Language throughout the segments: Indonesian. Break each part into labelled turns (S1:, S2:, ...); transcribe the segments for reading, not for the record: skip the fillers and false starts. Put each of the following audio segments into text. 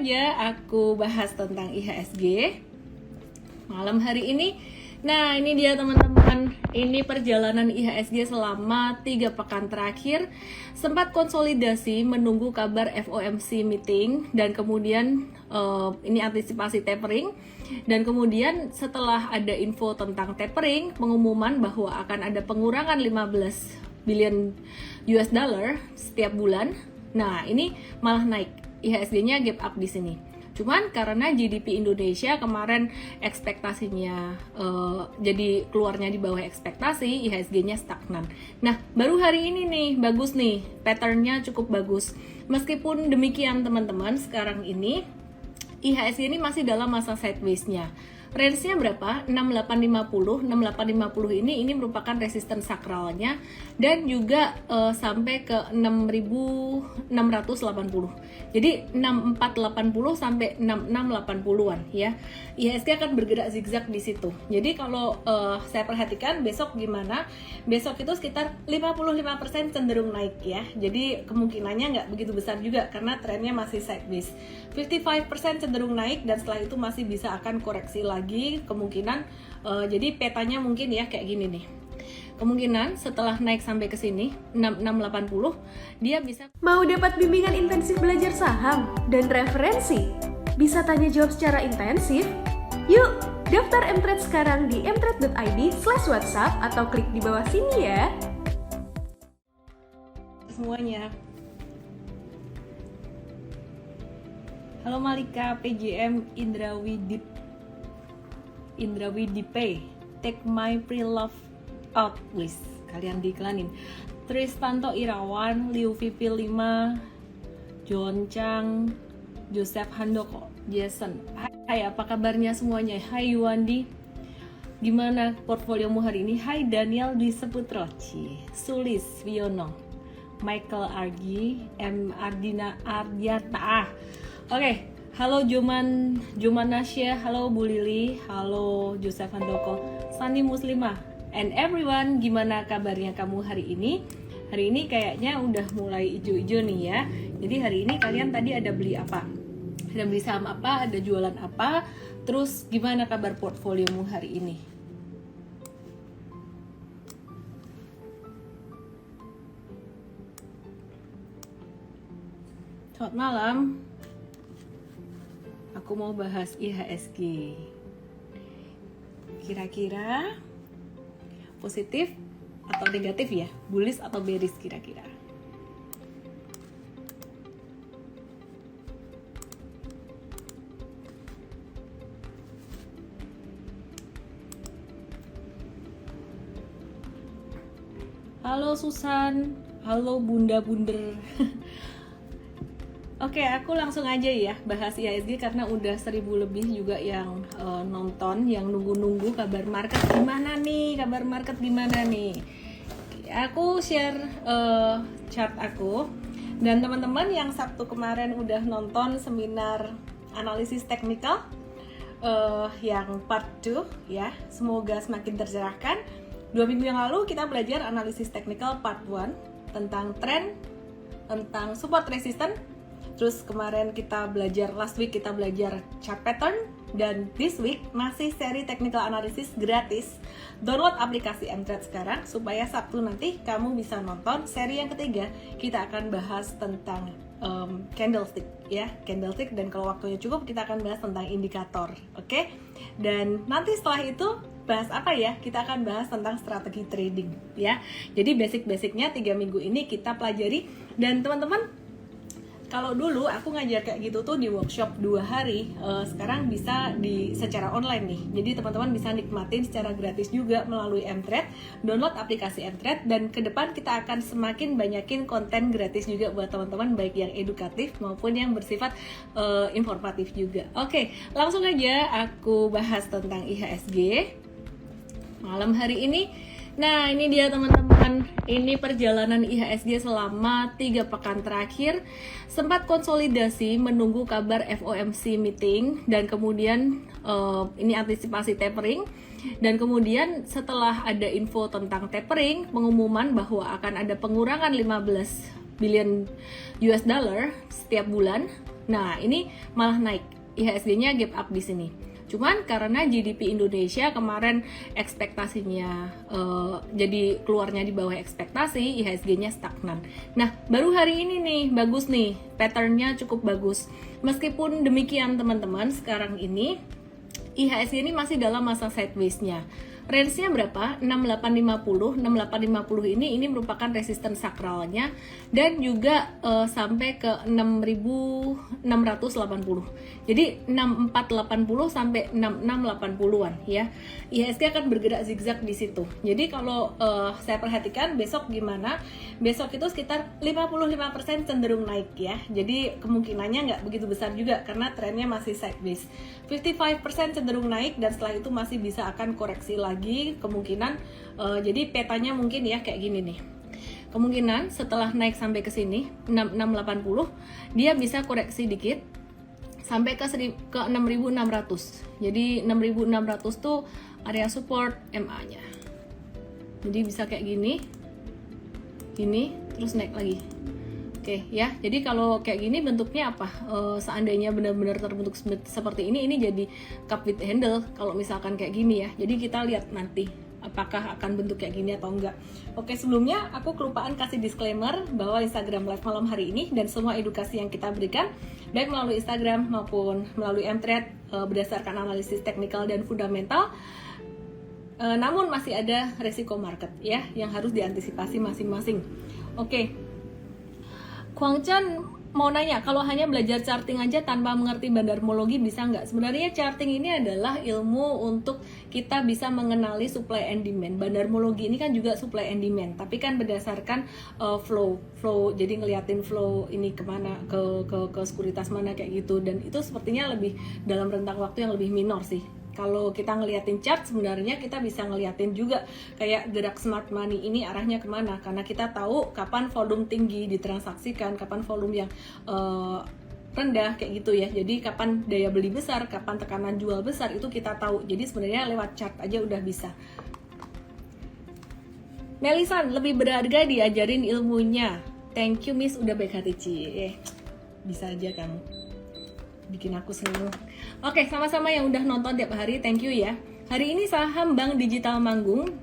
S1: aja aku bahas tentang IHSG malam hari ini. Nah, ini dia teman-teman, ini perjalanan IHSG selama 3 pekan terakhir. Sempat konsolidasi menunggu kabar FOMC meeting dan kemudian ini antisipasi tapering. Dan kemudian setelah ada info tentang tapering, pengumuman bahwa akan ada pengurangan 15 billion US dollar setiap bulan. Nah, ini malah naik. IHSG-nya gap up di sini. Cuman karena GDP Indonesia kemarin ekspektasinya jadi keluarnya di bawah ekspektasi, IHSG-nya stagnan. Nah, baru hari ini nih bagus nih, pattern-nya cukup bagus. Meskipun demikian teman-teman, sekarang ini IHSG ini masih dalam masa sideways-nya. Range-nya berapa? 6850. 6850 ini merupakan resisten sakralnya dan juga sampai ke 6680. Jadi 6480 sampai 6680-an ya. IHSG akan bergerak zigzag di situ. Jadi kalau saya perhatikan besok gimana? Besok itu sekitar 55% cenderung naik ya. Jadi kemungkinannya nggak begitu besar juga karena trennya masih sideways. 55% cenderung naik dan setelah itu masih bisa akan koreksi lagi kemungkinan. Jadi petanya mungkin ya kayak gini nih. Kemungkinan setelah naik sampai ke sini 6680 dia bisa.
S2: Mau dapat bimbingan intensif belajar saham dan referensi? Bisa tanya jawab secara intensif? Yuk, daftar mtrade sekarang di mtrade.id/whatsapp atau klik di bawah sini ya.
S1: Semuanya. Halo Malika, PJM Indrawidipe, take my pre-love out, please. Kalian diiklanin. Tristanto Irawan, Liu VP 5, John Chang, Joseph Handoko, Jason. Hai, apa kabarnya semuanya? Hai Yuandi, gimana portfoliomu hari ini? Hai Daniel Dwi Seputroci, Sulis Wiono, Michael Argi, M Ardina Ardiata. Oke, halo Joman Nasya, halo Bu Lili, halo Joseph Handoko, Sani Muslimah, and everyone, gimana kabarnya kamu hari ini? Hari ini kayaknya udah mulai ijo-ijo nih ya. Jadi hari ini kalian tadi ada beli apa? Ada beli saham apa? Ada jualan apa? Terus gimana kabar portfoliomu hari ini? Selamat malam. Aku mau bahas IHSG. Kira-kira positif atau negatif ya? Bullish atau bearish kira-kira? Halo Susan, halo Bunda Bunder. Oke, aku langsung aja ya bahas IHSG karena udah 1000 lebih juga yang nonton, yang nunggu-nunggu kabar market gimana nih, Aku share chart aku dan teman-teman yang Sabtu kemarin udah nonton seminar analisis teknikal yang part 2 ya, semoga semakin tercerahkan. 2 minggu yang lalu kita belajar analisis teknikal part 1 tentang tren, tentang support resistance. Terus kemarin last week kita belajar chart pattern, dan this week masih seri technical analysis gratis. Download aplikasi mtrade sekarang supaya Sabtu nanti kamu bisa nonton seri yang ketiga. Kita akan bahas tentang candlestick ya, candlestick, dan kalau waktunya cukup kita akan bahas tentang indikator. Oke? Dan nanti setelah itu bahas apa ya? Kita akan bahas tentang strategi trading ya. Jadi basic-basicnya 3 minggu ini kita pelajari. Dan teman-teman, kalau dulu aku ngajar kayak gitu tuh di workshop 2 hari, sekarang bisa secara online nih. Jadi teman-teman bisa nikmatin secara gratis juga melalui mtrade. Download aplikasi mtrade, dan ke depan kita akan semakin banyakin konten gratis juga buat teman-teman, baik yang edukatif maupun yang bersifat informatif juga. Oke, langsung aja aku bahas tentang IHSG malam hari ini. Nah, ini dia teman-teman, ini perjalanan IHSG selama 3 pekan terakhir. Sempat konsolidasi menunggu kabar FOMC meeting dan kemudian ini antisipasi tapering. Dan kemudian setelah ada info tentang tapering, pengumuman bahwa akan ada pengurangan 15 billion US dollar setiap bulan. Nah, ini malah naik. IHSG-nya gap up di sini. Cuman karena GDP Indonesia kemarin ekspektasinya jadi keluarnya di bawah ekspektasi, IHSG-nya stagnan. Nah, baru hari ini nih bagus nih, pattern-nya cukup bagus. Meskipun demikian teman-teman, sekarang ini IHSG ini masih dalam masa sideways-nya. Range-nya berapa? 6850. 6850 ini merupakan resistance sakralnya dan juga sampai ke 6680. Jadi 6480 sampai 6680-an ya. IHSG akan bergerak zigzag di situ. Jadi kalau saya perhatikan besok gimana? Besok itu sekitar 55% cenderung naik ya. Jadi kemungkinannya nggak begitu besar juga karena trennya masih sideways. 55% cenderung naik dan setelah itu masih bisa akan koreksi lagi kemungkinan. Jadi petanya mungkin ya kayak gini nih. Kemungkinan setelah naik sampai ke sini 6680 dia bisa koreksi dikit sampai ke 6600. Jadi 6600 tuh area support MA-nya. Jadi bisa kayak gini. Gini terus naik lagi. Oke ya, jadi kalau kayak gini bentuknya apa? Seandainya benar-benar terbentuk seperti ini jadi cup with handle kalau misalkan kayak gini ya. Jadi kita lihat nanti apakah akan bentuk kayak gini atau enggak. Oke, sebelumnya aku kelupaan kasih disclaimer bahwa Instagram Live malam hari ini dan semua edukasi yang kita berikan baik melalui Instagram maupun melalui Mtrade berdasarkan analisis teknikal dan fundamental. Namun masih ada resiko market ya yang harus diantisipasi masing-masing. Oke. Kwang Chan mau nanya, kalau hanya belajar charting aja tanpa mengerti bandarmologi bisa nggak? Sebenarnya charting ini adalah ilmu untuk kita bisa mengenali supply and demand. Bandarmologi ini kan juga supply and demand, tapi kan berdasarkan flow. Jadi ngeliatin flow ini kemana, ke sekuritas mana kayak gitu. Dan itu sepertinya lebih dalam rentang waktu yang lebih minor sih. Kalau kita ngeliatin chart sebenarnya kita bisa ngeliatin juga kayak gerak smart money ini arahnya kemana, karena kita tahu kapan volume tinggi ditransaksikan, kapan volume yang rendah kayak gitu ya. Jadi kapan daya beli besar, kapan tekanan jual besar itu kita tahu. Jadi sebenarnya lewat chart aja udah bisa. Melisan, lebih berharga diajarin ilmunya. Thank you Miss, udah baik hati Ci. Bisa aja kamu bikin aku seneng. Oke, sama-sama yang udah nonton tiap hari, thank you ya. Hari ini saham Bank Digital manggung.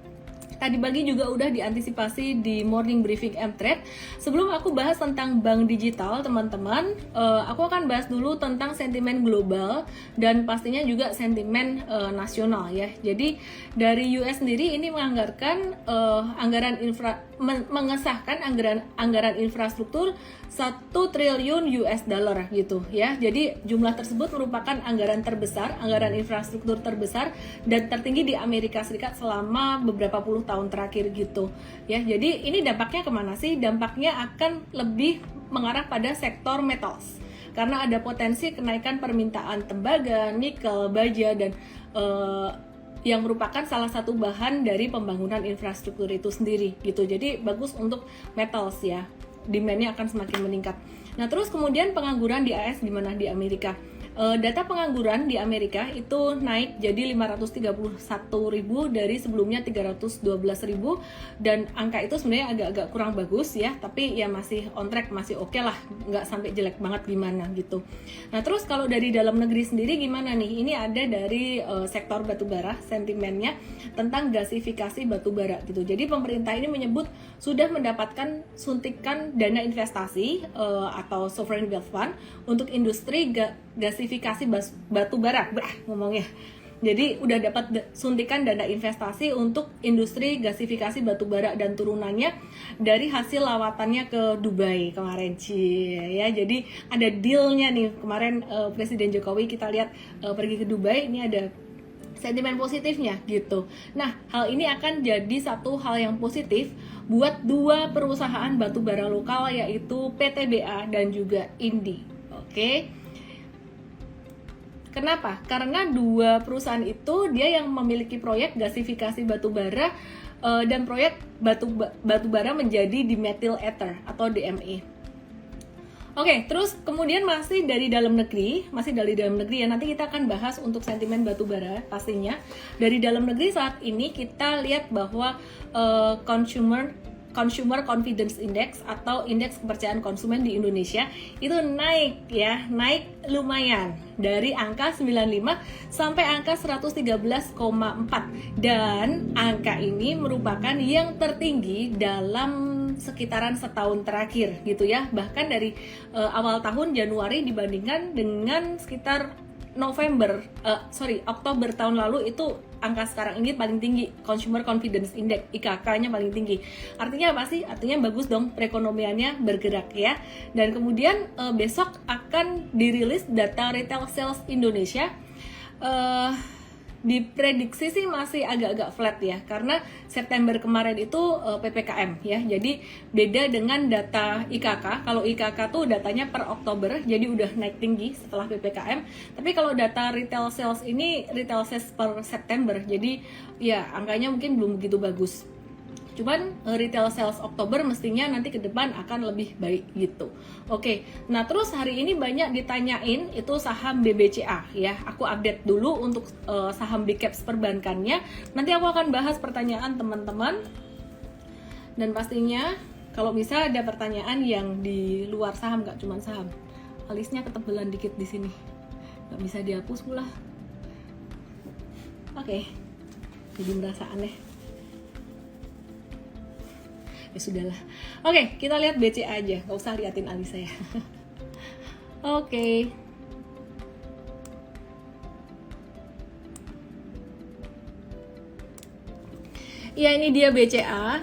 S1: Tadi pagi juga udah diantisipasi di morning briefing Mtrade. Sebelum aku bahas tentang bank digital, teman-teman, aku akan bahas dulu tentang sentimen global dan pastinya juga sentimen nasional ya. Jadi dari US sendiri ini menganggarkan mengesahkan anggaran infrastruktur 1 triliun US dollar gitu ya. Jadi jumlah tersebut merupakan anggaran terbesar, anggaran infrastruktur terbesar dan tertinggi di Amerika Serikat selama beberapa puluh tahun terakhir gitu ya. Jadi ini dampaknya kemana sih? Dampaknya akan lebih mengarah pada sektor metals karena ada potensi kenaikan permintaan tembaga, nikel, baja dan yang merupakan salah satu bahan dari pembangunan infrastruktur itu sendiri gitu. Jadi bagus untuk metals ya, demand-nya akan semakin meningkat. Nah terus kemudian pengangguran di AS di mana di Amerika. Data pengangguran di Amerika itu naik jadi 531.000 dari sebelumnya 312.000 dan angka itu sebenarnya agak-agak kurang bagus ya, tapi ya masih on track, masih oke lah, nggak sampai jelek banget gimana gitu. Nah terus kalau dari dalam negeri sendiri gimana nih? Ini ada dari sektor batubara, sentimennya tentang gasifikasi batubara gitu. Jadi pemerintah ini menyebut sudah mendapatkan suntikan dana investasi atau sovereign wealth fund untuk industri gasifikasi batu bara, ngomongnya. Jadi udah dapat suntikan dana investasi untuk industri gasifikasi batu bara dan turunannya dari hasil lawatannya ke Dubai kemarin ya. Jadi ada dealnya nih kemarin Presiden Jokowi kita lihat pergi ke Dubai, ini ada sentimen positifnya gitu. Nah, hal ini akan jadi satu hal yang positif buat dua perusahaan batu bara lokal yaitu PTBA dan juga Indi. Oke. Kenapa? Karena dua perusahaan itu dia yang memiliki proyek gasifikasi batu bara dan proyek batu bara menjadi dimethyl ether atau DME. Oke, terus kemudian masih dari dalam negeri ya, nanti kita akan bahas untuk sentimen batu bara pastinya. Dari dalam negeri saat ini kita lihat bahwa Consumer Confidence Index atau indeks kepercayaan konsumen di Indonesia itu naik ya, naik lumayan dari angka 95 sampai angka 113,4, dan angka ini merupakan yang tertinggi dalam sekitaran setahun terakhir gitu ya, bahkan dari awal tahun Januari dibandingkan dengan sekitar Oktober tahun lalu itu angka sekarang ini paling tinggi, Consumer Confidence Index IKK-nya paling tinggi. Artinya apa sih? Artinya bagus dong, perekonomiannya bergerak ya. Dan kemudian besok akan dirilis data retail sales Indonesia. Diprediksi sih masih agak-agak flat ya, karena September kemarin itu PPKM ya, jadi beda dengan data IKK. Kalau IKK tuh datanya per Oktober, jadi udah naik tinggi setelah PPKM. Tapi kalau data retail sales ini retail sales per September, jadi ya angkanya mungkin belum begitu bagus. Cuman retail sales Oktober mestinya nanti ke depan akan lebih baik gitu. Oke, nah terus hari ini banyak ditanyain itu saham BBCA ya. Aku update dulu untuk saham big caps perbankannya. Nanti aku akan bahas pertanyaan teman-teman. Dan pastinya kalau bisa ada pertanyaan yang di luar saham, gak cuma saham. Alisnya ketebelan dikit di sini, gak bisa dihapus pula. Oke, jadi merasa aneh. Ya sudahlah. Oke, kita lihat BCA aja, nggak usah liatin alis saya. Oke. Ya, ini dia BCA.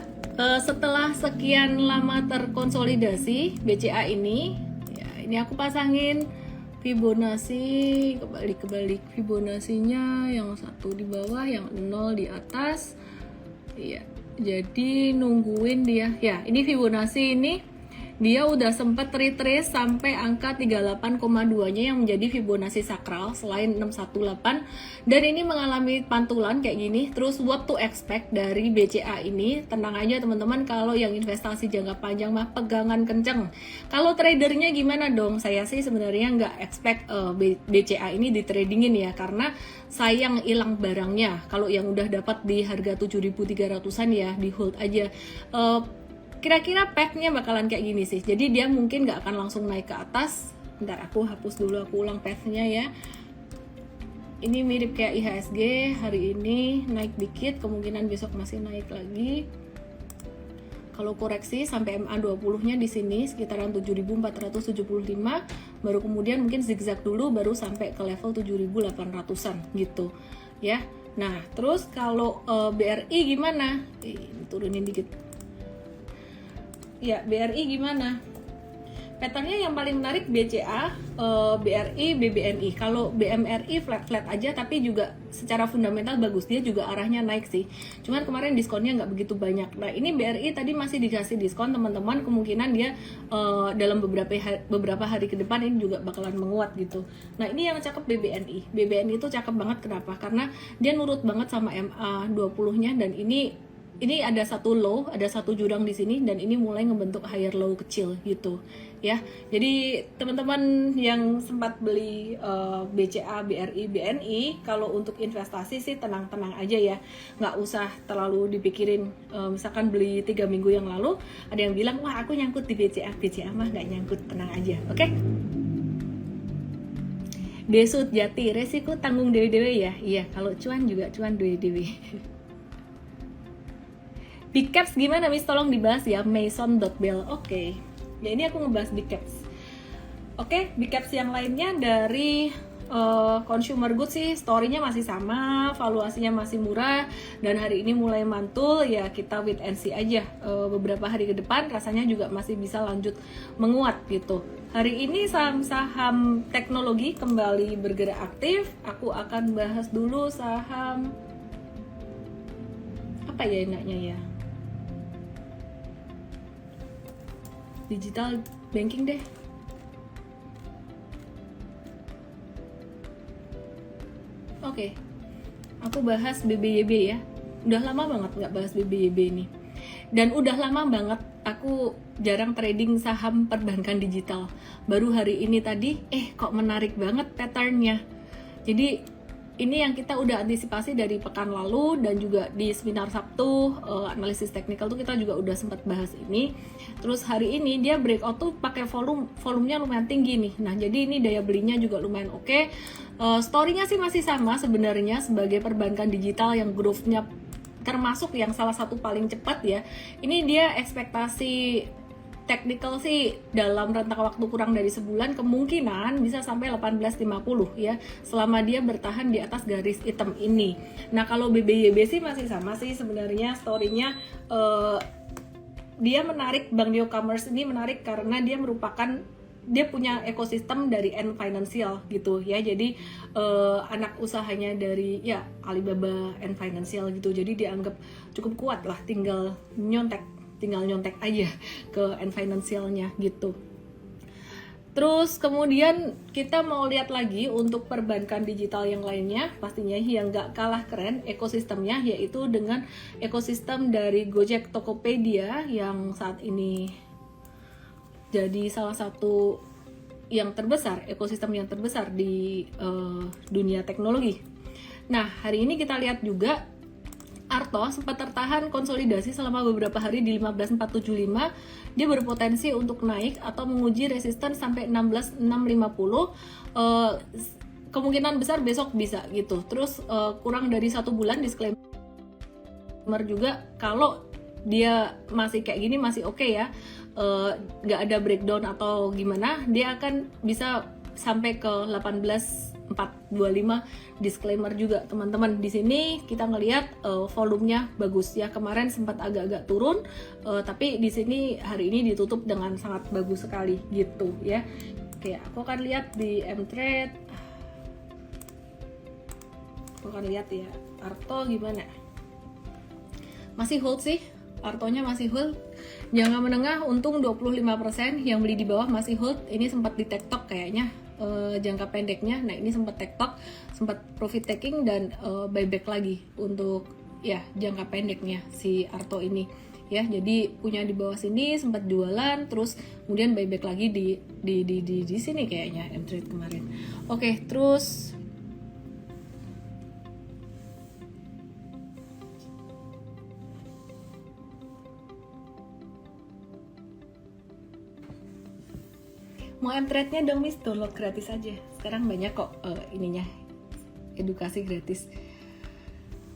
S1: Setelah sekian lama terkonsolidasi BCA ini, ya ini aku pasangin Fibonacci, kebalik Fibonacci-nya yang satu di bawah, yang 0 di atas. Iya. Jadi nungguin dia ya, ini Fibonacci ini dia udah sempat retrace sampai angka 38,2 nya yang menjadi Fibonacci sakral selain 618, dan ini mengalami pantulan kayak gini. Terus what to expect dari BCA ini, tenang aja teman-teman, kalau yang investasi jangka panjang mah pegangan kenceng. Kalau tradernya gimana dong? Saya sih sebenarnya nggak expect BCA ini ditradingin ya, karena sayang hilang barangnya. Kalau yang udah dapat di harga 7.300-an ya di hold aja. Kira-kira path-nya bakalan kayak gini sih. Jadi dia mungkin nggak akan langsung naik ke atas. Bentar, aku hapus dulu, aku ulang path-nya ya. Ini mirip kayak IHSG, hari ini naik dikit, kemungkinan besok masih naik lagi. Kalau koreksi sampai MA20-nya di sini sekitaran 7.475, baru kemudian mungkin zigzag dulu baru sampai ke level 7.800-an gitu ya. Nah, terus kalau BRI gimana? Turunin dikit. Ya, BRI gimana? Patternnya yang paling menarik BCA, BRI, BBNI. Kalau BMRI flat-flat aja, tapi juga secara fundamental bagus. Dia juga arahnya naik sih. Cuman kemarin diskonnya nggak begitu banyak. Nah, ini BRI tadi masih dikasih diskon teman-teman. Kemungkinan dia dalam beberapa hari ke depan ini juga bakalan menguat gitu. Nah, ini yang cakep BBNI. BBNI itu cakep banget, kenapa? Karena dia nurut banget sama MA20-nya, dan ini ada satu low, ada satu jurang di sini, dan ini mulai ngebentuk higher low kecil gitu ya. Jadi teman-teman yang sempat beli BCA, BRI, BNI, kalau untuk investasi sih tenang-tenang aja ya, nggak usah terlalu dipikirin. Misalkan beli 3 minggu yang lalu ada yang bilang, wah aku nyangkut di BCA mah nggak nyangkut, tenang aja, oke? Desut Jati, resiko tanggung dewe-dewe ya. Iya, kalau cuan juga cuan dewe-dewe. Big caps gimana Miss? Tolong dibahas ya, Mason.bell. Oke. Ya ini aku ngebahas big caps. Oke, big caps yang lainnya dari consumer goods sih story-nya masih sama, valuasinya masih murah, dan hari ini mulai mantul ya, kita wait and see aja. Beberapa hari ke depan rasanya juga masih bisa lanjut menguat gitu. Hari ini saham-saham teknologi kembali bergerak aktif. Aku akan bahas dulu saham apa ya enaknya ya, digital banking deh. Oke, aku bahas BBYB ya. Udah lama banget nggak bahas BBYB ini. Dan udah lama banget aku jarang trading saham perbankan digital. Baru hari ini tadi, kok menarik banget patternnya. Jadi ini yang kita udah antisipasi dari pekan lalu dan juga di seminar Sabtu analisis teknikal tuh kita juga udah sempat bahas ini. Terus hari ini dia breakout tuh pakai volumenya lumayan tinggi nih. Nah, jadi ini daya belinya juga lumayan oke. Story-nya sih masih sama sebenarnya sebagai perbankan digital yang growth-nya termasuk yang salah satu paling cepat ya. Ini dia ekspektasi technical sih dalam rentang waktu kurang dari sebulan kemungkinan bisa sampai 1850 ya selama dia bertahan di atas garis hitam ini. Nah, kalau BBYB sih masih sama sih sebenarnya story-nya. Dia menarik, Bank Newcomers ini menarik karena dia punya ekosistem dari Ant Financial gitu ya. Jadi anak usahanya dari ya Alibaba Ant Financial gitu. Jadi dianggap cukup kuat lah, tinggal nyontek aja ke Ant Financial-nya gitu. Terus kemudian kita mau lihat lagi untuk perbankan digital yang lainnya, pastinya yang gak kalah keren ekosistemnya, yaitu dengan ekosistem dari Gojek Tokopedia yang saat ini jadi salah satu yang terbesar, ekosistem yang terbesar di dunia teknologi. Nah, hari ini kita lihat juga Arto sempat tertahan konsolidasi selama beberapa hari di 15.475. Dia berpotensi untuk naik atau menguji resisten sampai 16.650. Kemungkinan besar besok bisa gitu. Terus kurang dari 1 bulan disclaimer juga kalau dia masih kayak gini masih oke ya, nggak ada breakdown atau gimana, dia akan bisa sampai ke 18.425. Disclaimer juga teman-teman, di sini kita ngelihat volumenya bagus ya, kemarin sempat agak-agak turun, tapi di sini hari ini ditutup dengan sangat bagus sekali gitu ya. Oke, aku akan lihat di Mtrade, aku akan lihat ya Arto gimana. Masih hold sih, Artonya masih hold. Jangka menengah untung 25%, yang beli di bawah masih hold. Ini sempat di tektok kayaknya jangka pendeknya. Nah, ini sempat tektok, sempat profit taking dan buyback lagi untuk ya jangka pendeknya si Arto ini ya. Jadi punya di bawah sini sempat jualan, terus kemudian buyback lagi di sini kayaknya Mtrade kemarin. Oke, terus mau Mtrade-nya dong Miss, download gratis aja. Sekarang banyak kok ininya, edukasi gratis.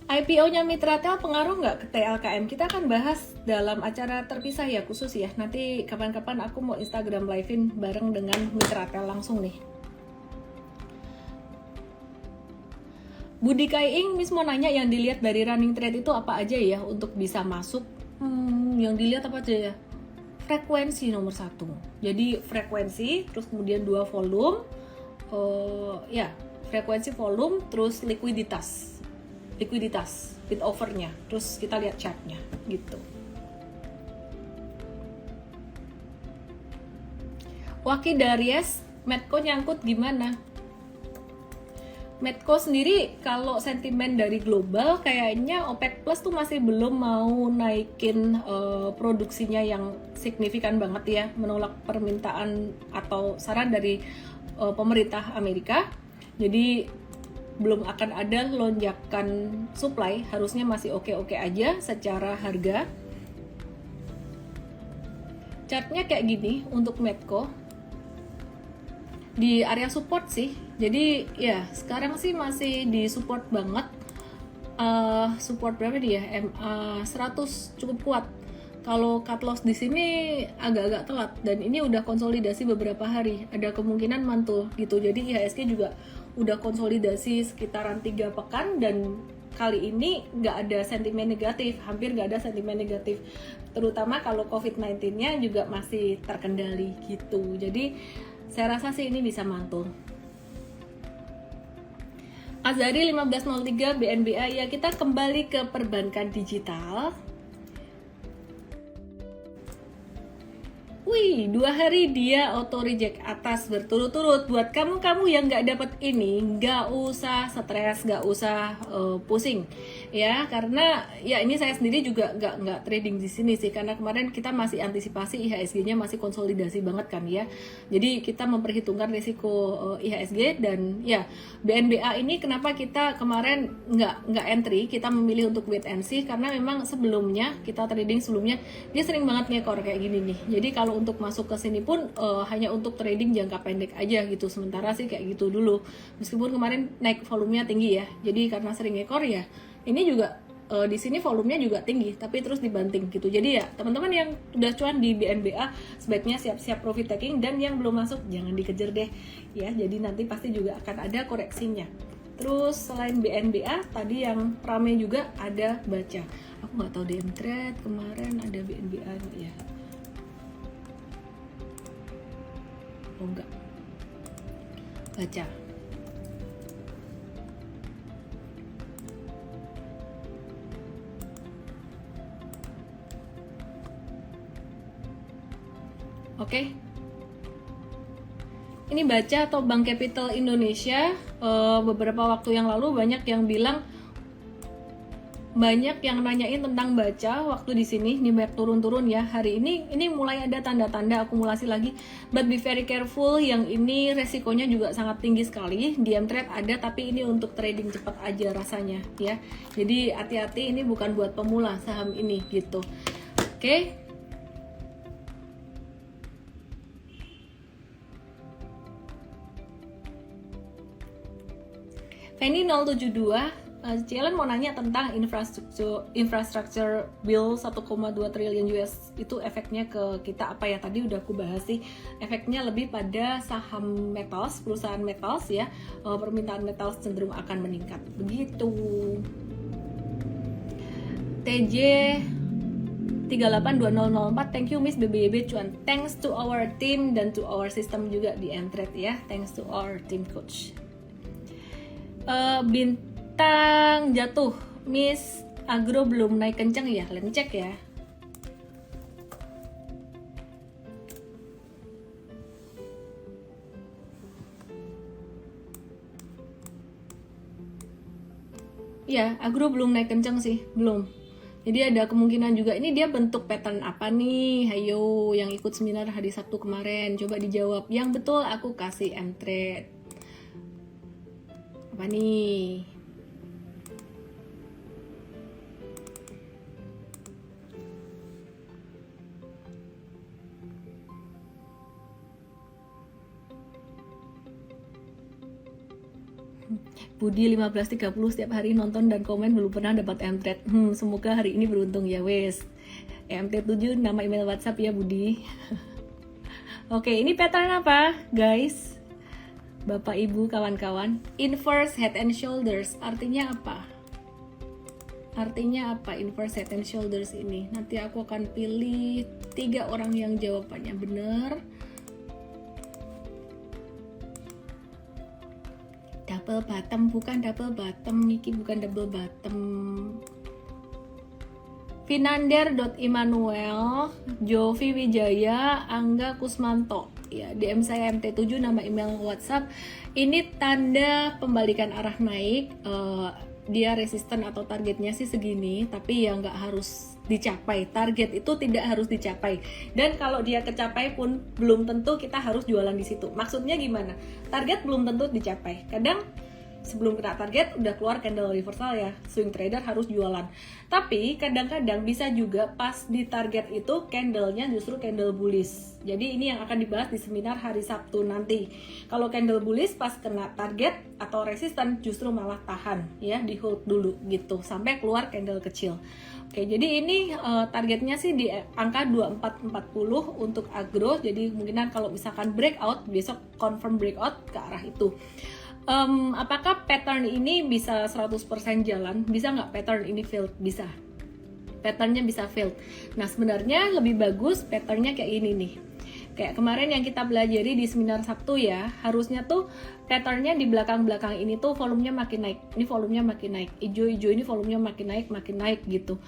S1: IPO-nya Mitratel pengaruh nggak ke TLKM? Kita akan bahas dalam acara terpisah ya, khusus ya. Nanti kapan-kapan aku mau Instagram live-in bareng dengan Mitratel langsung nih. Budi Kaiing, Miss mau nanya yang dilihat dari running trade itu apa aja ya untuk bisa masuk? Yang dilihat apa aja ya? Frekuensi nomor 1. Jadi frekuensi, terus kemudian 2 volume, ya frekuensi, volume, terus likuiditas bid overnya, terus kita lihat chartnya gitu. Waki Daries, Medco nyangkut gimana? Medco sendiri kalau sentimen dari global kayaknya OPEC Plus tuh masih belum mau naikin produksinya yang signifikan banget ya, menolak permintaan atau saran dari pemerintah Amerika. Jadi belum akan ada lonjakan supply, harusnya masih oke-oke aja secara harga. Chartnya kayak gini untuk Medco di area support sih. Jadi ya sekarang sih masih di support banget. Support berapa dia? MA 100 cukup kuat. Kalau cut loss di sini agak-agak telat dan ini udah konsolidasi beberapa hari. Ada kemungkinan mantul gitu. Jadi IHSG juga udah konsolidasi sekitaran 3 pekan dan kali ini nggak ada sentimen negatif, hampir nggak ada sentimen negatif. Terutama kalau COVID-19-nya juga masih terkendali gitu. Jadi saya rasa sih ini bisa mantul. Azari 1503 BNBA, ya kita kembali ke perbankan digital. Wih, 2 hari dia auto reject atas berturut-turut. Buat kamu yang nggak dapat ini, nggak usah stres, nggak usah pusing, ya. Karena ya ini saya sendiri juga nggak trading di sini sih, karena kemarin kita masih antisipasi IHSG-nya masih konsolidasi banget kan ya. Jadi kita memperhitungkan risiko IHSG dan ya BNBA ini kenapa kita kemarin nggak entry, kita memilih untuk wait and see karena memang sebelumnya kita trading sebelumnya dia sering banget ngekor kayak gini nih. Jadi kalau untuk masuk ke sini pun hanya untuk trading jangka pendek aja gitu. Sementara sih kayak gitu dulu. Meskipun kemarin naik volumenya tinggi ya. Jadi karena sering ekor ya, ini juga di sini volumenya juga tinggi, tapi terus dibanting gitu. Jadi ya teman-teman yang udah cuan di BNBA sebaiknya siap-siap profit taking, dan yang belum masuk jangan dikejar deh ya. Jadi nanti pasti juga akan ada koreksinya. Terus selain BNBA tadi yang rame juga ada baca. Aku nggak tahu DM Trade kemarin ada BNBA nggak ya? Oh enggak, baca. Oke. Ini baca atau Bank Capital Indonesia, beberapa waktu yang lalu banyak yang bilang, banyak yang nanyain tentang baca waktu di sini. Ini banyak turun-turun ya. Hari ini mulai ada tanda-tanda akumulasi lagi. But be very careful, yang ini resikonya juga sangat tinggi sekali. DM trade ada, tapi ini untuk trading cepat aja rasanya ya. Jadi hati-hati, ini bukan buat pemula saham ini gitu. Oke. Fanny 072, Cielen mau nanya tentang infrastructure bill 1,2 triliun US itu efeknya ke kita apa ya? Tadi udah aku bahas sih, efeknya lebih pada saham metals, perusahaan metals ya, permintaan metals cenderung akan meningkat begitu. TJ 382004, thank you Miss BBB cuan, thanks to our team dan to our system juga di Mtrade ya, thanks to our team coach. Bintang jatuh, Miss Agro belum naik kenceng ya, kalian cek ya. Ya, Agro belum naik kenceng sih, belum. Jadi ada kemungkinan juga ini dia bentuk pattern apa nih? Hayo yang ikut seminar hari Sabtu kemarin, coba dijawab. Yang betul aku kasih Mtrade. Apa nih? Budi 1530 setiap hari nonton dan komen, belum pernah dapat Mtrade. Semoga hari ini beruntung ya wes. Mtrade 7 nama email WhatsApp ya Budi. Oke, ini pattern apa guys? Bapak Ibu kawan-kawan, inverse head and shoulders artinya apa? Artinya apa inverse head and shoulders ini? Nanti aku akan pilih 3 orang yang jawabannya benar. Double bottom, bukan double bottom, Niki bukan double bottom. Finander.Immanuel, Jovi Wijaya, Angga Kusmanto. Ya, DM saya MT7 nama email WhatsApp. Ini tanda pembalikan arah naik. Dia resisten atau targetnya sih segini, tapi ya nggak harus dicapai. Target itu tidak harus dicapai. Dan kalau dia kecapai pun belum tentu kita harus jualan di situ. Maksudnya gimana? Target belum tentu dicapai. Kadang sebelum kena target udah keluar candle reversal ya, swing trader harus jualan. Tapi kadang-kadang bisa juga pas di target itu candlenya justru candle bullish. Jadi ini yang akan dibahas di seminar hari Sabtu nanti. Kalau candle bullish pas kena target atau resisten justru malah tahan ya, di hold dulu gitu sampai keluar candle kecil. Oke, jadi ini targetnya sih di angka 2440 untuk agro. Jadi kemungkinan kalau misalkan breakout, besok confirm breakout ke arah itu. Apakah pattern ini bisa 100% jalan? Bisa nggak pattern ini failed? Bisa. Patternnya bisa failed. Nah sebenarnya lebih bagus patternnya kayak ini nih. Kayak kemarin yang kita pelajari di seminar Sabtu ya, harusnya tuh patternnya di belakang-belakang ini tuh volumenya makin naik. Ini volumenya makin naik. Ijo-ijo ini volumenya makin naik gitu.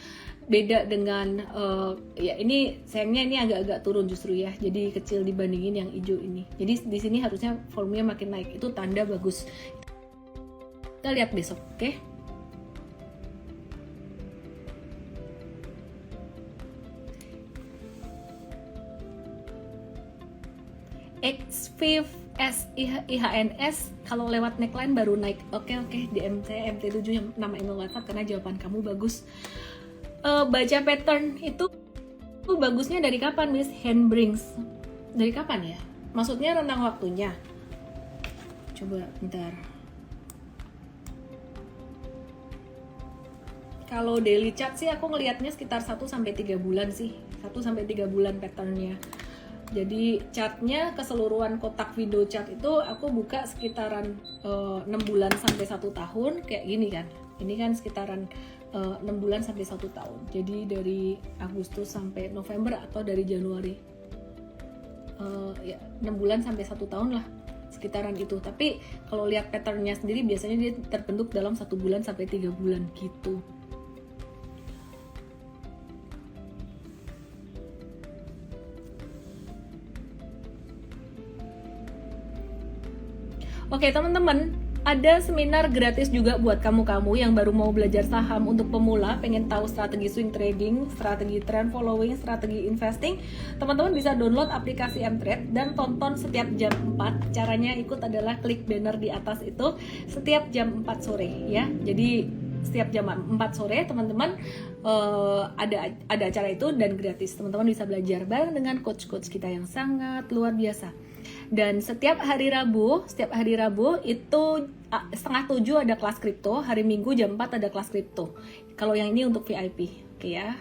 S1: beda dengan ya ini sayangnya ini agak-agak turun justru ya, jadi kecil dibandingin yang hijau ini. Jadi di sini harusnya volumenya makin naik, itu tanda bagus. Kita lihat besok, oke? X5S IHNS kalau lewat neckline baru naik. Oke, di MT7 yang namain WhatsApp karena jawaban kamu bagus. Baca pattern itu bagusnya dari kapan, Miss? Handbrings. Dari kapan ya? Maksudnya rentang waktunya. Coba bentar. Kalau daily chart sih aku ngelihatnya sekitar 1-3 bulan sih. 1-3 bulan patternnya. Jadi chartnya keseluruhan kotak window chart itu aku buka sekitaran 6 bulan sampai 1 tahun kayak gini kan. Ini kan sekitaran 6 bulan sampai 1 tahun. Jadi dari Agustus sampai November atau dari Januari. Ya 6 bulan sampai 1 tahun lah sekitaran itu. Tapi kalau lihat patternnya sendiri biasanya dia terbentuk dalam 1 bulan sampai 3 bulan gitu. Oke teman-teman, ada seminar gratis juga buat kamu-kamu yang baru mau belajar saham untuk pemula, pengen tahu strategi swing trading, strategi trend following, strategi investing. Teman-teman bisa download aplikasi Mtrade dan tonton setiap jam 4. Caranya ikut adalah klik banner di atas itu setiap jam 4 sore ya. Jadi setiap jam 4 sore teman-teman ada acara itu dan gratis. Teman-teman bisa belajar bareng dengan coach-coach kita yang sangat luar biasa. Dan setiap hari Rabu itu 6:30 ada kelas kripto, hari Minggu jam 4 ada kelas kripto. Kalau yang ini untuk VIP, oke ya.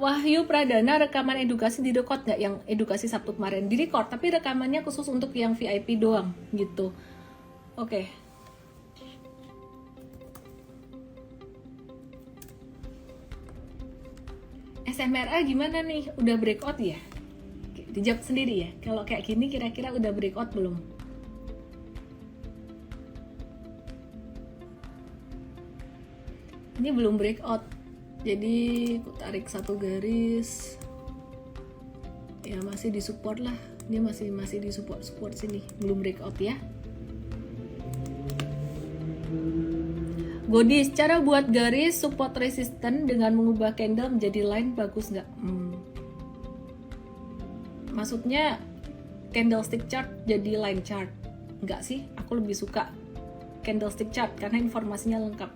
S1: Wahyu Pradana, rekaman edukasi di record nggak? Yang edukasi Sabtu kemarin di record, tapi rekamannya khusus untuk yang VIP doang gitu. Oke. SMRA gimana nih? Udah breakout ya? Dijawab sendiri ya. Kalau kayak gini kira-kira udah breakout belum? Ini belum breakout. Jadi aku tarik satu garis. Ya masih di support lah. Ini masih di support sini. Belum breakout ya. Godis, cara buat garis support resisten dengan mengubah candle menjadi line bagus nggak? Maksudnya candlestick chart jadi line chart? Nggak sih, aku lebih suka candlestick chart karena informasinya lengkap.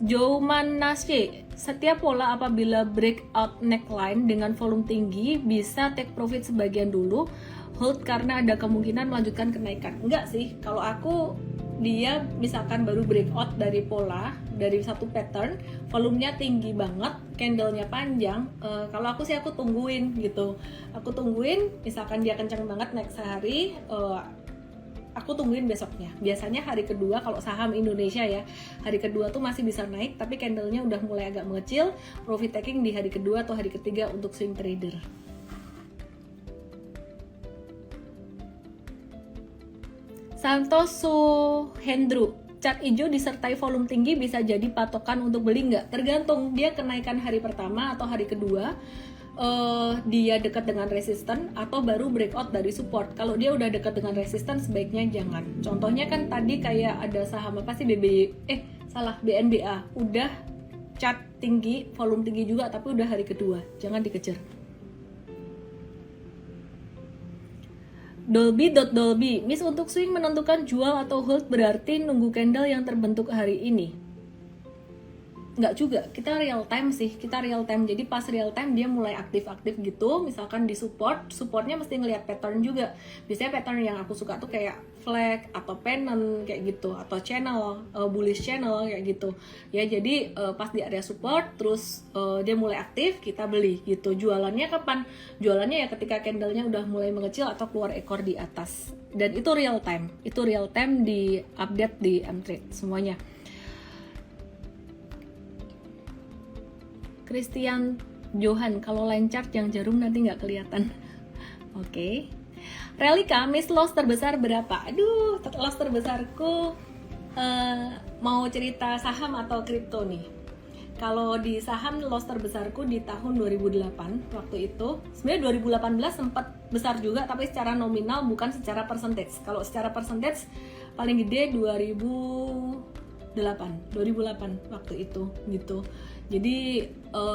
S1: Jouman Nasye, setiap pola apabila breakout neckline dengan volume tinggi bisa take profit sebagian dulu, hold karena ada kemungkinan melanjutkan kenaikan. Enggak sih, kalau aku dia misalkan baru breakout dari pola, dari satu pattern, volumenya tinggi banget, candlenya panjang, kalau aku sih aku tungguin gitu. Aku tungguin, misalkan dia kencang banget naik sehari, aku tungguin besoknya. Biasanya hari kedua kalau saham Indonesia ya, hari kedua tuh masih bisa naik, tapi candlenya udah mulai agak mengecil, profit taking di hari kedua atau hari ketiga untuk swing trader. Santoso Hendru, chart hijau disertai volume tinggi bisa jadi patokan untuk beli nggak? Tergantung dia kenaikan hari pertama atau hari kedua, dia dekat dengan resisten atau baru breakout dari support. Kalau dia udah dekat dengan resisten sebaiknya jangan. Contohnya kan tadi kayak ada saham apa sih BNBA, udah chart tinggi, volume tinggi juga tapi udah hari kedua, jangan dikejar. Dolby, Miss untuk swing menentukan jual atau hold berarti nunggu candle yang terbentuk hari ini? Nggak juga, kita real time sih, jadi pas real time dia mulai aktif-aktif gitu, misalkan di supportnya mesti ngelihat pattern juga. Biasanya pattern yang aku suka tuh kayak flag atau pennant kayak gitu, atau channel, bullish channel kayak gitu ya. Jadi pas di area support terus dia mulai aktif, kita beli gitu. Jualannya kapan? Jualannya ya ketika candlenya udah mulai mengecil atau keluar ekor di atas, dan itu real time di update di Mtrade semuanya. Christian Johan, kalau line chart yang jarum nanti nggak kelihatan. Oke. Relika, Miss loss terbesar berapa? Aduh, loss terbesarku mau cerita saham atau kripto nih. Kalau di saham loss terbesarku di tahun 2008 waktu itu. Sebenarnya 2018 sempat besar juga tapi secara nominal bukan secara percentage. Kalau secara percentage paling gede 2008 waktu itu gitu. Jadi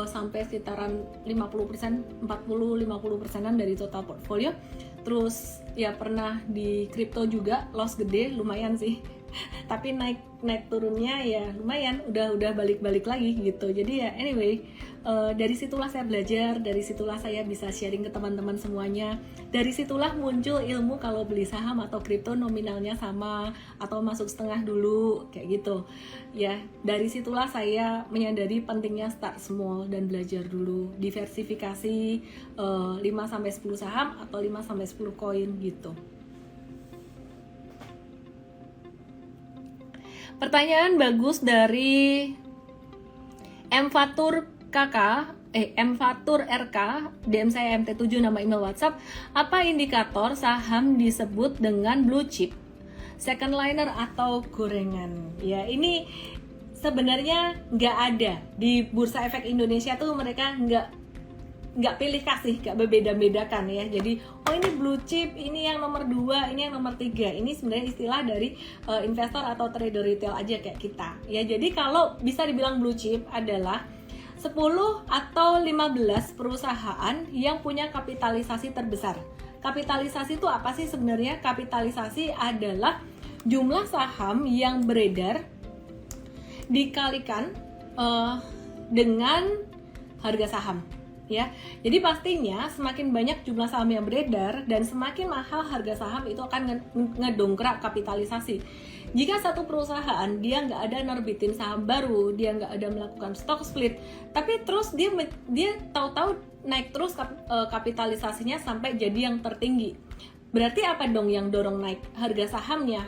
S1: sampai sekitaran 50%, 40-50%an dari total portfolio. Terus ya pernah di kripto juga loss gede, lumayan sih. Tapi naik turunnya ya lumayan, udah balik lagi gitu. Jadi ya anyway, dari situlah saya belajar, dari situlah saya bisa sharing ke teman-teman semuanya. Dari situlah muncul ilmu kalau beli saham atau kripto nominalnya sama atau masuk setengah dulu kayak gitu. Ya, dari situlah saya menyadari pentingnya start small dan belajar dulu, diversifikasi 5 sampai 10 saham atau 5 sampai 10 koin gitu. Pertanyaan bagus dari M Fatur RK, DM saya MT7 nama email WhatsApp. Apa indikator saham disebut dengan blue chip, second liner atau gorengan? Ya ini sebenarnya nggak ada di Bursa Efek Indonesia tuh, mereka nggak pilih kasih, nggak berbeda-bedakan ya. Jadi ini blue chip, ini yang nomor 2, ini yang nomor 3. Ini sebenarnya istilah dari investor atau trader retail aja kayak kita ya. Jadi kalau bisa dibilang blue chip adalah 10 atau 15 perusahaan yang punya kapitalisasi terbesar. Kapitalisasi itu apa sih sebenarnya? Kapitalisasi adalah jumlah saham yang beredar dikalikan dengan harga saham. Ya, jadi pastinya semakin banyak jumlah saham yang beredar dan semakin mahal harga saham itu akan ngedongkrak kapitalisasi. Jika satu perusahaan dia nggak ada nerbitin saham baru, dia nggak ada melakukan stock split, tapi terus dia tahu-tahu naik terus kapitalisasinya sampai jadi yang tertinggi. Berarti apa dong yang dorong naik? Harga sahamnya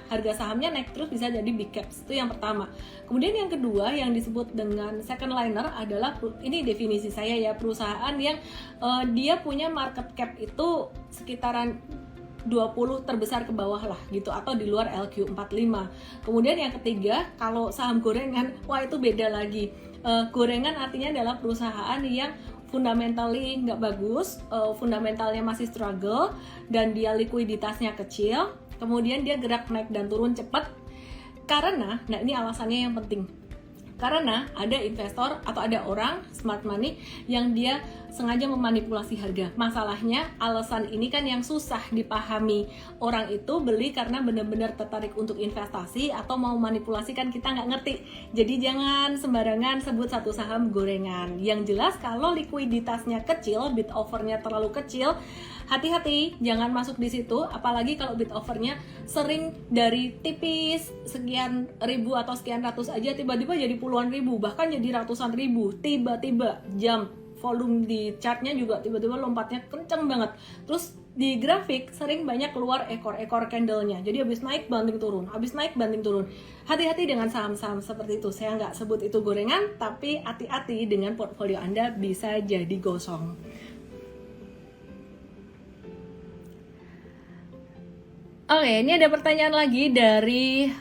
S1: naik terus bisa jadi big caps, itu yang pertama. Kemudian yang kedua yang disebut dengan second liner adalah, ini definisi saya ya, perusahaan yang dia punya market cap itu sekitaran 20 terbesar ke bawah lah gitu, atau di luar LQ45. Kemudian yang ketiga, kalau saham gorengan, wah itu beda lagi. Gorengan artinya adalah perusahaan yang fundamentally nggak bagus, fundamentalnya masih struggle, dan dia likuiditasnya kecil, kemudian dia gerak naik dan turun cepat. Karena, nah ini alasannya yang penting, karena ada investor atau ada orang smart money yang dia sengaja memanipulasi harga. Masalahnya alasan ini kan yang susah dipahami. Orang itu beli karena benar-benar tertarik untuk investasi atau mau manipulasi, kan kita nggak ngerti. Jadi jangan sembarangan sebut satu saham gorengan. Yang jelas kalau likuiditasnya kecil, bid offernya terlalu kecil, hati-hati, jangan masuk di situ. Apalagi kalau bid offernya sering dari tipis sekian ribu atau sekian ratus aja tiba-tiba jadi puluhan ribu, bahkan jadi ratusan ribu, tiba-tiba jump. Volume di chartnya juga tiba-tiba lompatnya kenceng banget. Terus di grafik sering banyak keluar ekor-ekor candlenya, jadi habis naik banting turun, habis naik banting turun. Hati-hati dengan saham-saham seperti itu. Saya nggak sebut itu gorengan, tapi hati-hati dengan portfolio Anda bisa jadi gosong. Oke, ini ada pertanyaan lagi dari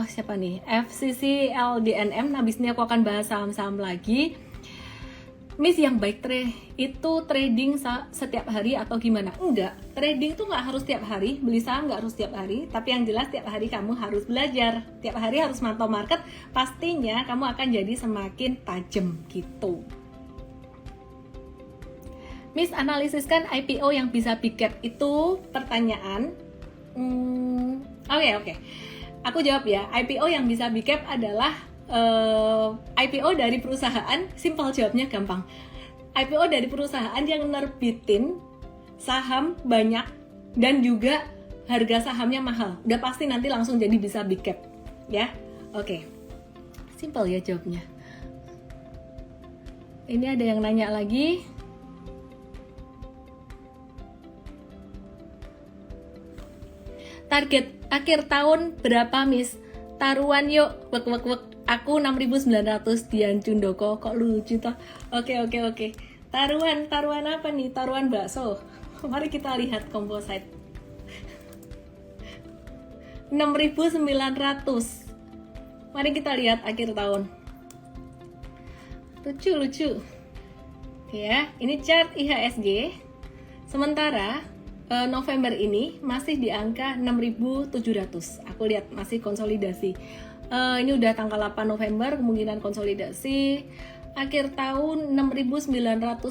S1: siapa nih? FCC LDNM. Habis ini aku akan bahas saham-saham lagi. Miss, yang baik itu trading setiap hari atau gimana? Enggak, trading tuh nggak harus setiap hari, beli saham nggak harus setiap hari, tapi yang jelas setiap hari kamu harus belajar, tiap hari harus mantau market, pastinya kamu akan jadi semakin tajam gitu. Miss, analisiskan IPO yang bisa big cap itu pertanyaan. Oke. Aku jawab ya. IPO yang bisa big cap adalah IPO dari perusahaan. Simple, jawabnya gampang. IPO dari perusahaan yang nerbitin saham banyak dan juga harga sahamnya mahal. Udah pasti nanti langsung jadi bisa big cap ya. Oke. Simple ya jawabnya. Ini ada yang nanya lagi. Target akhir tahun berapa, Miss? Taruhan yuk, wek. Aku 6.900, Dian Cundoko. Kok lucu toh? Oke. Taruhan apa nih? Taruhan bakso. Mari kita lihat composite. 6.900. Mari kita lihat akhir tahun. Lucu. Ya, ini chart IHSG. Sementara November ini masih di angka 6.700. Aku lihat masih konsolidasi. Ini udah tanggal 8 November, kemungkinan konsolidasi. Akhir tahun 6.900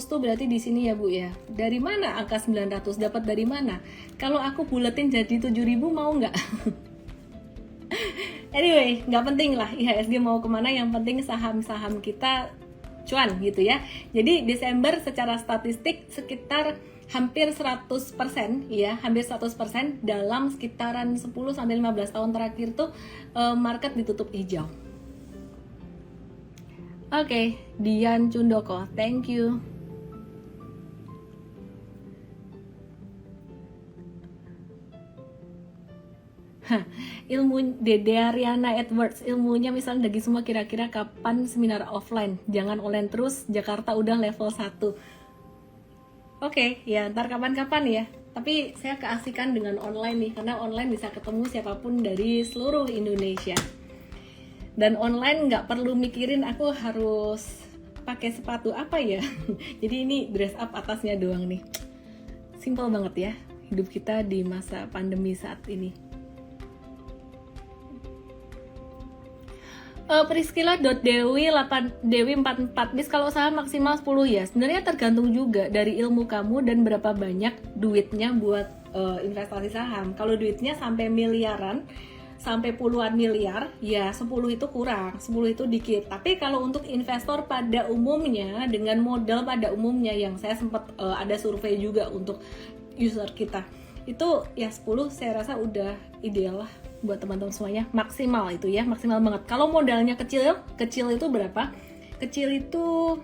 S1: tuh berarti di sini ya Bu ya. Dari mana angka 900? Dapat dari mana? Kalau aku buletin jadi 7.000 mau nggak? Anyway, nggak penting lah IHSG mau kemana, yang penting saham-saham kita cuan gitu ya. Jadi Desember secara statistik sekitar hampir 100% ya, hampir 100% dalam sekitaran 10-15 tahun terakhir tuh market ditutup hijau. Oke, Dian Cundoko, thank you. Ilmu Dede Ariana Edwards, ilmunya misalnya dari semua, kira-kira kapan seminar offline? Jangan online terus, Jakarta udah level 1. Oke, ya ntar kapan-kapan ya. Tapi saya keasikan dengan online nih, karena online bisa ketemu siapapun dari seluruh Indonesia. Dan online nggak perlu mikirin aku harus pakai sepatu apa ya. Jadi ini dress up atasnya doang nih. Simple banget ya hidup kita di masa pandemi saat ini. Priscilla.dewi 44 bis, kalau saham maksimal 10 ya. Sebenarnya tergantung juga dari ilmu kamu dan berapa banyak duitnya buat investasi saham. Kalau duitnya sampai miliaran, sampai puluhan miliar, ya 10 itu kurang, 10 itu dikit. Tapi kalau untuk investor pada umumnya, dengan modal pada umumnya, yang saya sempat ada survei juga untuk user kita, itu ya 10 saya rasa udah ideal lah buat teman-teman semuanya, maksimal itu ya, maksimal banget. Kalau modalnya kecil itu berapa? Kecil itu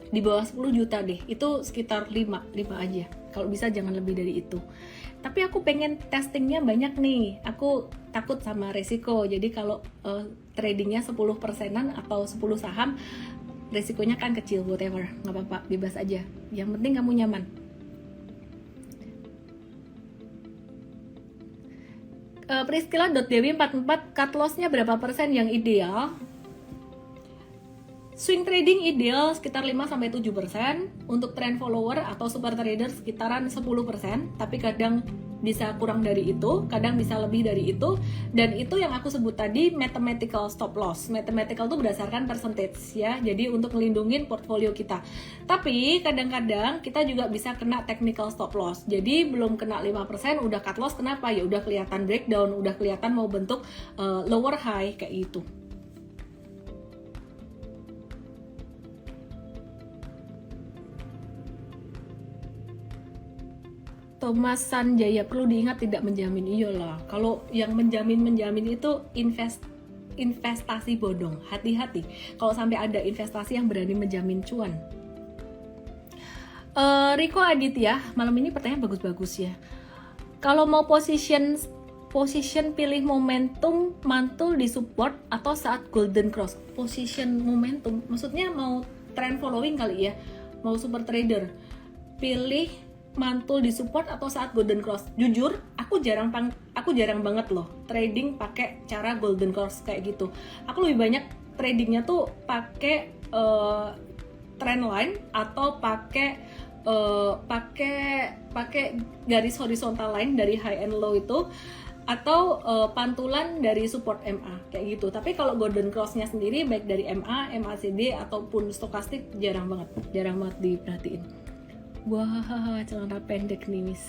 S1: di bawah 10 juta deh, itu sekitar 5 aja. Kalau bisa jangan lebih dari itu. Tapi aku pengen testingnya banyak nih, aku takut sama resiko. Jadi kalau tradingnya 10%-an atau 10 saham, resikonya kan kecil, whatever, nggak apa-apa, bebas aja. Yang penting kamu nyaman. Priscilla.dewi 44, cut loss-nya berapa persen yang ideal? Swing trading ideal sekitar 5-7%, untuk trend follower atau super trader sekitaran 10%, tapi kadang bisa kurang dari itu, kadang bisa lebih dari itu. Dan itu yang aku sebut tadi mathematical stop loss. Mathematical itu berdasarkan percentage ya, jadi untuk melindungi portfolio kita. Tapi kadang-kadang kita juga bisa kena technical stop loss. Jadi belum kena 5% udah cut loss, kenapa? Ya udah kelihatan breakdown, udah kelihatan mau bentuk lower high kayak gitu. Thomas Sanjaya, perlu diingat tidak menjamin. Iyalah, kalau yang menjamin itu investasi bodong. Hati-hati kalau sampai ada investasi yang berani menjamin cuan. Riko Aditya, malam ini pertanyaan bagus-bagus ya. Kalau mau position pilih momentum mantul di support atau saat golden cross. Position momentum maksudnya mau trend following kali ya, mau super trader. Pilih mantul di support atau saat golden cross. Jujur, aku jarang banget loh trading pakai cara golden cross kayak gitu. Aku lebih banyak tradingnya tuh pakai trend line atau pakai garis horizontal line dari high and low itu, atau pantulan dari support MA kayak gitu. Tapi kalau golden cross-nya sendiri baik dari MA, MACD ataupun stokastik jarang banget diperhatiin. Wah, celana pendek nih Miss.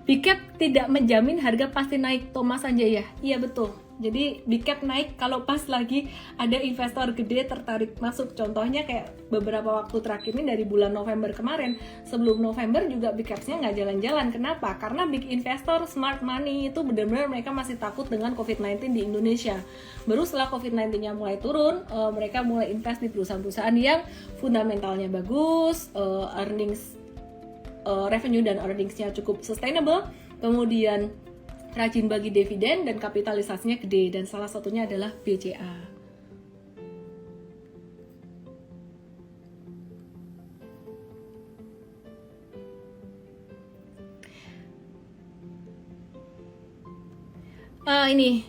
S1: Big cap tidak menjamin harga pasti naik, Thomas Sanjaya. Iya betul. Jadi big cap naik kalau pas lagi ada investor gede tertarik masuk. Contohnya kayak beberapa waktu terakhir ini dari bulan November kemarin. Sebelum November juga big capsnya nggak jalan-jalan. Kenapa? Karena big investor, smart money itu benar-benar mereka masih takut dengan COVID-19 di Indonesia. Baru setelah COVID-19-nya mulai turun, mereka mulai invest di perusahaan-perusahaan yang fundamentalnya bagus, revenue dan earnings-nya cukup sustainable, kemudian rajin bagi dividen dan kapitalisasinya gede, dan salah satunya adalah BCA. Ini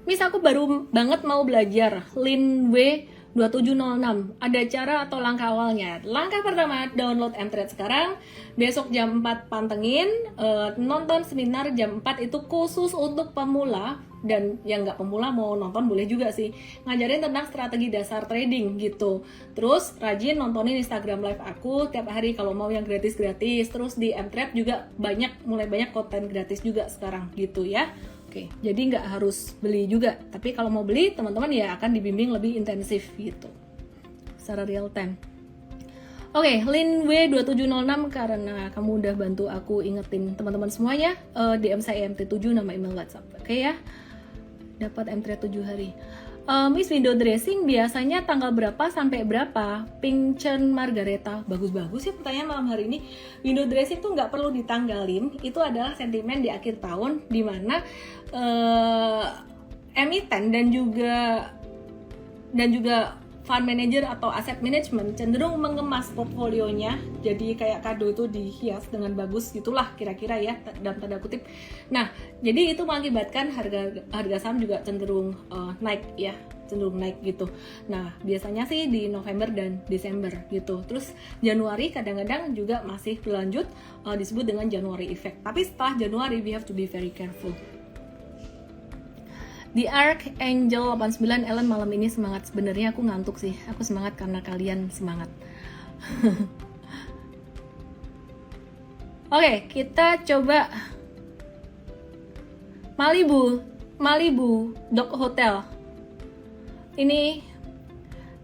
S1: Miss aku baru banget mau belajar Linwe 2706. Ada cara atau langkah awalnya? Langkah pertama, download Mtrade sekarang. Besok jam 4 pantengin, nonton seminar jam 4 itu khusus untuk pemula. Dan yang nggak pemula mau nonton boleh juga sih. Ngajarin tentang strategi dasar trading gitu. Terus rajin nontonin Instagram live aku tiap hari kalau mau yang gratis-gratis. Terus di Mtrade juga mulai banyak konten gratis juga sekarang gitu ya. Oke, jadi nggak harus beli juga. Tapi kalau mau beli, teman-teman ya akan dibimbing lebih intensif gitu. Secara real time. Oke, Linwe 2706 karena kamu udah bantu aku ingetin teman-teman semuanya. DM saya MT7 nama email WhatsApp. Oke ya. Dapat M3 7 hari. Miss, window dressing biasanya tanggal berapa sampai berapa? Pincen Margareta, bagus-bagus ya pertanyaan malam hari ini. Window dressing tuh nggak perlu ditanggalin, itu adalah sentimen di akhir tahun di mana emiten dan juga fund manager atau asset management cenderung mengemas portfolionya, jadi kayak kado itu dihias dengan bagus gitulah kira-kira ya dalam tanda kutip. Nah, jadi itu mengakibatkan harga saham juga cenderung naik ya, cenderung naik gitu. Nah, biasanya sih di November dan Desember gitu. Terus Januari kadang-kadang juga masih berlanjut, disebut dengan January effect. Tapi setelah Januari we have to be very careful. Di Archangel 89 Ellen malam ini semangat. Sebenarnya aku ngantuk sih. Aku semangat karena kalian semangat. Oke, kita coba Malibu Dock Hotel. Ini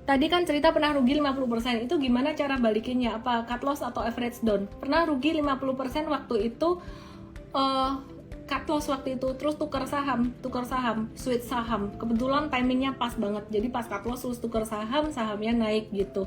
S1: tadi kan cerita pernah rugi 50%. Itu gimana cara balikinnya? Apa cut loss atau average down? Pernah rugi 50% waktu itu, cut loss waktu itu, terus tukar saham, switch saham. Kebetulan timingnya pas banget, jadi pas cut loss terus tukar saham, sahamnya naik gitu.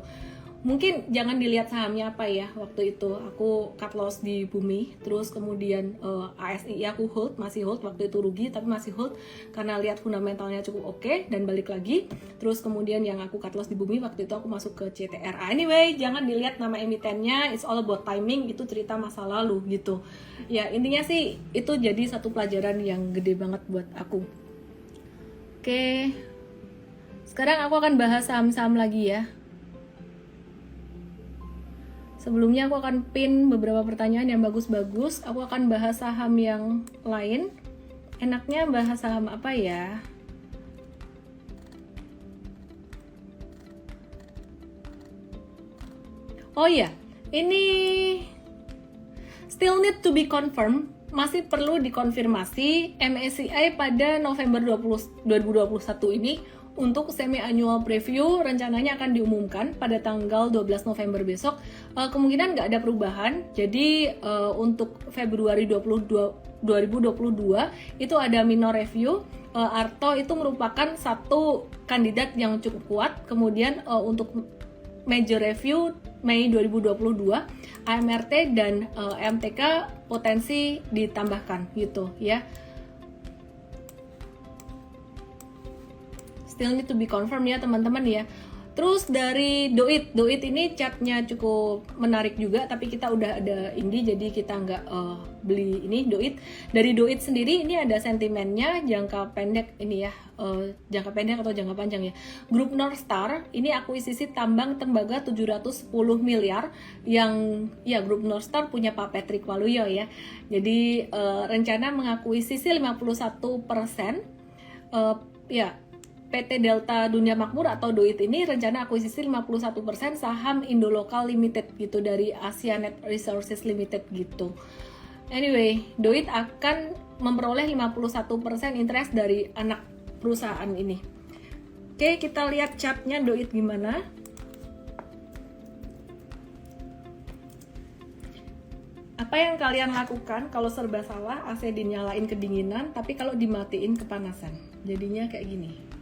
S1: Mungkin jangan dilihat sahamnya apa ya, waktu itu aku cut loss di Bumi, terus kemudian ASI aku masih hold, waktu itu rugi tapi masih hold karena lihat fundamentalnya cukup oke dan balik lagi. Terus kemudian yang aku cut loss di Bumi waktu itu aku masuk ke CTR. Anyway, jangan dilihat nama emitennya, it's all about timing, itu cerita masa lalu gitu. Ya intinya sih itu jadi satu pelajaran yang gede banget buat aku. Oke, sekarang aku akan bahas saham-saham lagi ya. Sebelumnya aku akan pin beberapa pertanyaan yang bagus-bagus. Aku akan bahas saham yang lain. Enaknya bahas saham apa ya? Oh iya, ini still need to be confirmed. Masih perlu dikonfirmasi MSCI pada November 2021 ini. Untuk semi-annual preview rencananya akan diumumkan pada tanggal 12 November besok. Kemungkinan nggak ada perubahan, jadi untuk Februari 2022 itu ada minor review. Arto itu merupakan satu kandidat yang cukup kuat. Kemudian untuk major review Mei 2022, AMRT dan MTK potensi ditambahkan gitu ya. Still need to be confirmed ya teman-teman ya. Terus dari Doit ini chartnya cukup menarik juga, tapi kita udah ada ini jadi kita nggak beli ini Doit. Dari Doit sendiri ini ada sentimennya jangka pendek ini ya, jangka pendek atau jangka panjang ya. Grup North Star ini akuisisi tambang tembaga 710 miliar yang ya grup North Star punya Pak Patrick Waluyo ya. Jadi rencana mengakuisisi 51% ya. PT Delta Dunia Makmur atau Doit ini rencana akuisisi 51% saham Indolocal Limited gitu dari Asianet Resources Limited gitu. Anyway, Doit akan memperoleh 51% interest dari anak perusahaan ini. Oke, kita lihat chartnya Doit gimana. Apa yang kalian lakukan kalau serba salah? AC dinyalain kedinginan, tapi kalau dimatiin kepanasan. Jadinya kayak gini.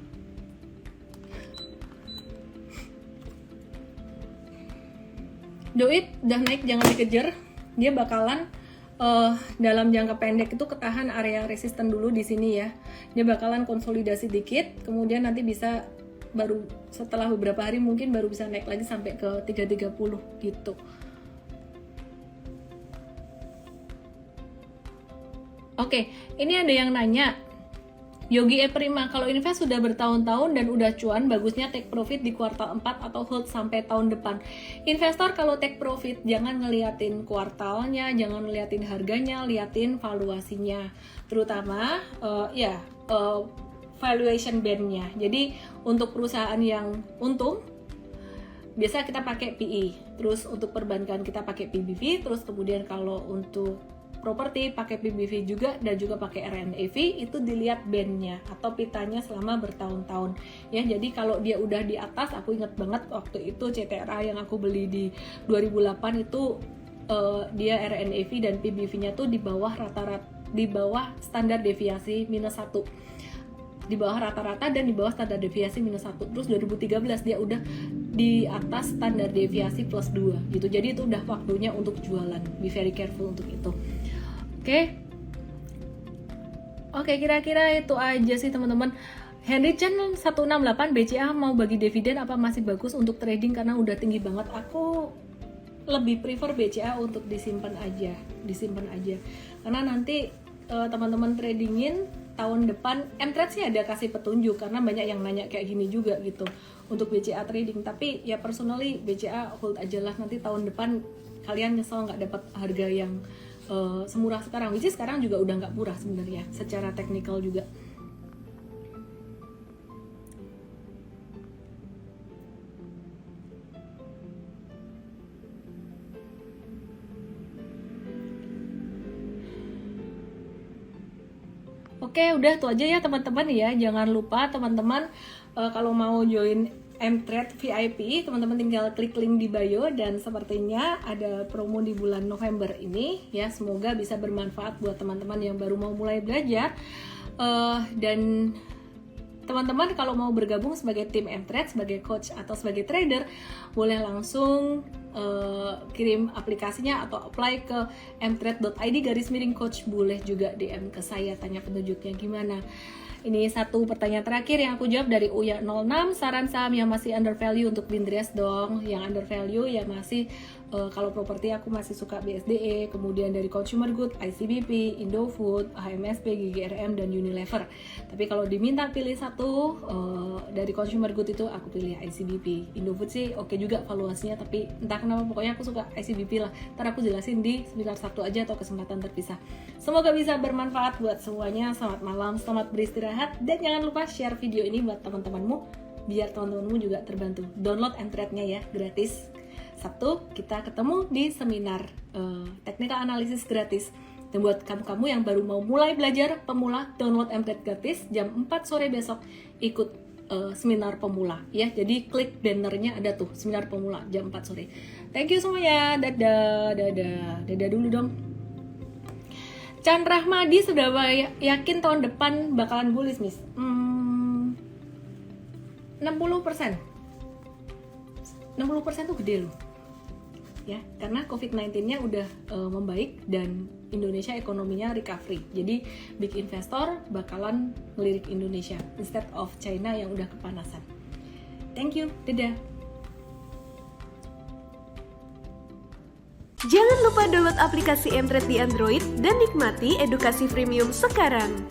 S1: Doit udah naik, jangan dikejar. Dia bakalan dalam jangka pendek itu ketahan area resisten dulu di sini ya. Dia bakalan konsolidasi dikit, kemudian nanti bisa baru setelah beberapa hari mungkin baru bisa naik lagi sampai ke 330 gitu. Oke, ini ada yang nanya, Yogi E Prima, kalau invest sudah bertahun-tahun dan udah cuan, bagusnya take profit di kuartal 4 atau hold sampai tahun depan. Investor kalau take profit jangan ngeliatin kuartalnya, jangan ngeliatin harganya, liatin valuasinya. Terutama valuation bandnya. Jadi untuk perusahaan yang untung biasa kita pakai PE, terus untuk perbankan kita pakai PBV, terus kemudian kalau untuk properti pakai PBV juga dan juga pakai RNAV, itu dilihat bandnya atau pitanya selama bertahun-tahun ya. Jadi kalau dia udah di atas, aku ingat banget waktu itu CTRA yang aku beli di 2008 itu dia RNAV dan PBV-nya tuh di bawah rata-rata, di bawah standar deviasi -1, di bawah rata-rata dan di bawah standar deviasi -1. Terus 2013 dia udah di atas standar deviasi +2 gitu. Jadi itu udah waktunya untuk jualan. Be very careful untuk itu. Oke, kira-kira itu aja sih teman-teman. Henry Chan 168 BCA mau bagi dividen apa masih bagus untuk trading karena udah tinggi banget. Aku lebih prefer BCA untuk disimpan aja. Karena nanti teman-teman tradingin tahun depan, Mtrade sih ada kasih petunjuk karena banyak yang nanya kayak gini juga gitu untuk BCA trading. Tapi ya personally BCA hold aja lah, nanti tahun depan kalian nyesel nggak dapat harga yang semurah sekarang. Which is sekarang juga udah nggak murah sebenarnya secara teknikal juga. Oke, udah itu aja ya teman-teman ya. Jangan lupa teman-teman kalau mau join Mtrade VIP, teman-teman tinggal klik link di bio dan sepertinya ada promo di bulan November ini ya. Semoga bisa bermanfaat buat teman-teman yang baru mau mulai belajar. Dan teman-teman kalau mau bergabung sebagai tim Mtrade, sebagai coach atau sebagai trader, boleh langsung kirim aplikasinya atau apply ke mtrade.id/coach. Boleh juga DM ke saya, tanya petunjuknya gimana. Ini satu pertanyaan terakhir yang aku jawab dari Uya06. Saran saham yang masih under value untuk Bindres dong. Yang under value ya masih kalau properti aku masih suka BSDE, kemudian dari consumer good ICBP, Indofood, HMSP, GGRM dan Unilever. Tapi kalau diminta pilih satu dari consumer good itu aku pilih ICBP. Indofood sih oke juga valuasinya, tapi entah kenapa pokoknya aku suka ICBP lah. Ntar aku jelasin di seminar Sabtu aja atau kesempatan terpisah. Semoga bisa bermanfaat buat semuanya. Selamat malam, selamat beristirahat, dan jangan lupa share video ini buat teman-temanmu biar teman-temanmu juga terbantu. Download Mtrade-nya ya, gratis. Sabtu kita ketemu di seminar technical analysis gratis. Dan buat kamu-kamu yang baru mau mulai belajar pemula, download Mtrade gratis jam 4 sore besok, ikut seminar pemula ya. Jadi klik bannernya ada tuh, seminar pemula jam 4 sore. Thank you semuanya. Dadah dulu dong. Chan Rahmadi sudah yakin tahun depan bakalan bullish, Miss. 60% tuh gede loh ya, karena COVID-19-nya udah membaik dan Indonesia ekonominya recovery. Jadi big investor bakalan ngelirik Indonesia instead of China yang udah kepanasan. Thank you, dadah.
S2: Jangan lupa download aplikasi Mtrade di Android dan nikmati edukasi premium sekarang.